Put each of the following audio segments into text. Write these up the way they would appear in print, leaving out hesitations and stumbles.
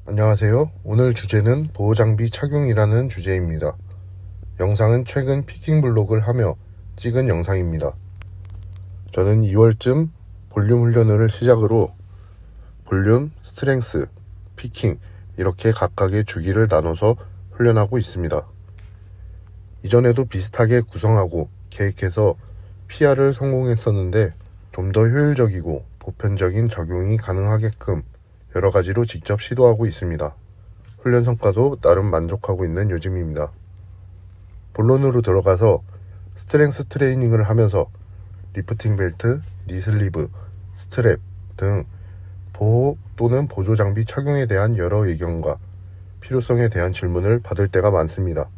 안녕하세요. 오늘 주제는 보호장비 착용이라는 주제입니다. 영상은 최근 피킹 블록을 하며 찍은 영상입니다. 저는 2월쯤 볼륨 훈련을 시작으로 볼륨, 스트렝스, 피킹 이렇게 각각의 주기를 나눠서 훈련하고 있습니다. 이전에도 비슷하게 구성하고 계획해서 PR을 성공했었는데 좀 더 효율적이고 보편적인 적용이 가능하게끔 여러 가지로 직접 시도하고 있습니다. 훈련 성과도 나름 만족하고 있는 요즘입니다. 본론으로 들어가서 스트렝스 트레이닝을 하면서 리프팅 벨트, 니슬리브, 스트랩 등 보호 또는 보조 장비 착용에 대한 여러 의견과 필요성에 대한 질문을 받을 때가 많습니다.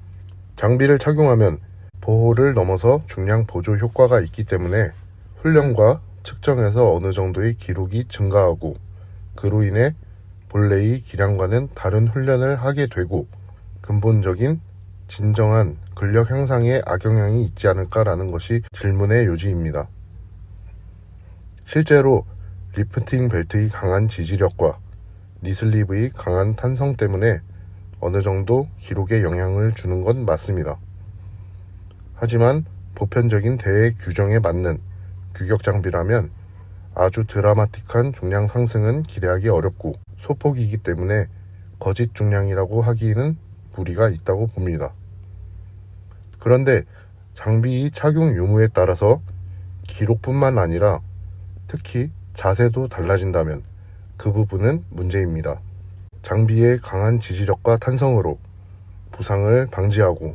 장비를 착용하면 보호를 넘어서 중량 보조 효과가 있기 때문에 훈련과 측정에서 어느 정도의 기록이 증가하고 그로 인해 본래의 기량과는 다른 훈련을 하게 되고 근본적인 진정한 근력 향상에 악영향이 있지 않을까라는 것이 질문의 요지입니다. 실제로 리프팅 벨트의 강한 지지력과 니슬리브의 강한 탄성 때문에 어느 정도 기록에 영향을 주는 건 맞습니다. 하지만 보편적인 대회 규정에 맞는 규격 장비라면 아주 드라마틱한 중량 상승은 기대하기 어렵고 소폭이기 때문에 거짓 중량이라고 하기에는 무리가 있다고 봅니다. 그런데 장비의 착용 유무에 따라서 기록뿐만 아니라 특히 자세도 달라진다면 그 부분은 문제입니다. 장비의 강한 지지력과 탄성으로 부상을 방지하고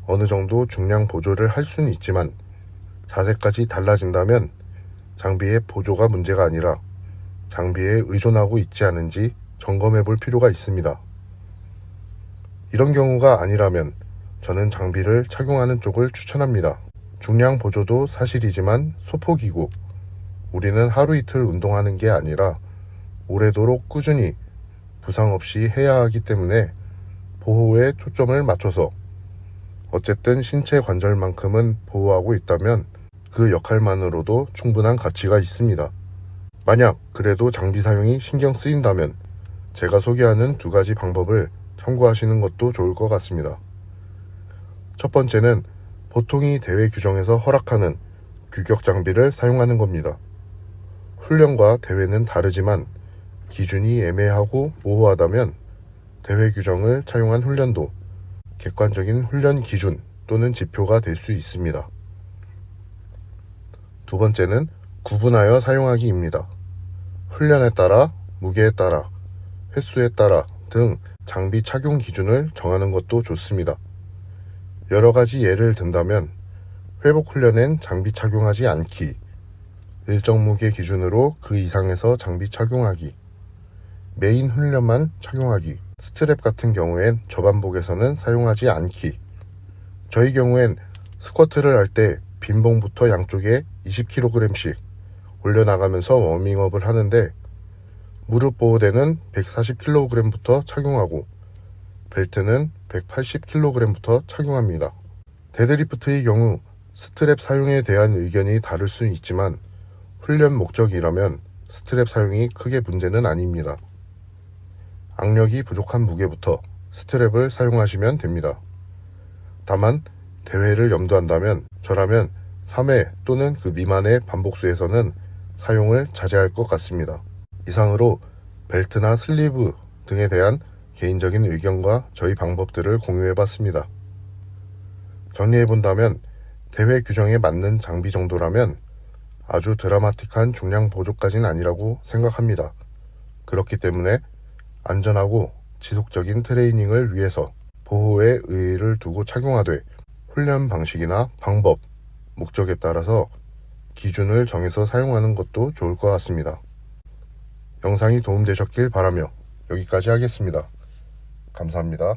어느 정도 중량 보조를 할 수는 있지만 자세까지 달라진다면 장비의 보조가 문제가 아니라 장비에 의존하고 있지 않은지 점검해 볼 필요가 있습니다. 이런 경우가 아니라면 저는 장비를 착용하는 쪽을 추천합니다. 중량 보조도 사실이지만 소폭이고 우리는 하루 이틀 운동하는 게 아니라 오래도록 꾸준히 부상 없이 해야 하기 때문에 보호에 초점을 맞춰서 어쨌든 신체 관절만큼은 보호하고 있다면 그 역할만으로도 충분한 가치가 있습니다. 만약 그래도 장비 사용이 신경 쓰인다면 제가 소개하는 두 가지 방법을 참고하시는 것도 좋을 것 같습니다. 첫 번째는 보통이 대회 규정에서 허락하는 규격 장비를 사용하는 겁니다. 훈련과 대회는 다르지만 기준이 애매하고 모호하다면 대회 규정을 차용한 훈련도 객관적인 훈련 기준 또는 지표가 될 수 있습니다. 두 번째는 구분하여 사용하기입니다. 훈련에 따라, 무게에 따라, 횟수에 따라 등 장비 착용 기준을 정하는 것도 좋습니다. 여러 가지 예를 든다면 회복 훈련엔 장비 착용하지 않기, 일정 무게 기준으로 그 이상에서 장비 착용하기, 메인 훈련만 착용하기, 스트랩 같은 경우엔 저반복에서는 사용하지 않기. 저희 경우엔 스쿼트를 할 때 빈봉부터 양쪽에 20kg씩 올려나가면서 워밍업을 하는데 무릎 보호대는 140kg부터 착용하고 벨트는 180kg부터 착용합니다. 데드리프트의 경우 스트랩 사용에 대한 의견이 다를 수는 있지만 훈련 목적이라면 스트랩 사용이 크게 문제는 아닙니다. 악력이 부족한 무게부터 스트랩을 사용하시면 됩니다. 다만 대회를 염두한다면 저라면 3회 또는 그 미만의 반복수에서는 사용을 자제할 것 같습니다. 이상으로 벨트나 슬리브 등에 대한 개인적인 의견과 저희 방법들을 공유해봤습니다. 정리해본다면 대회 규정에 맞는 장비 정도라면 아주 드라마틱한 중량 보조까지는 아니라고 생각합니다. 그렇기 때문에 안전하고 지속적인 트레이닝을 위해서 보호에 의의를 두고 착용하되 훈련 방식이나 방법, 목적에 따라서 기준을 정해서 사용하는 것도 좋을 것 같습니다. 영상이 도움되셨길 바라며 여기까지 하겠습니다. 감사합니다.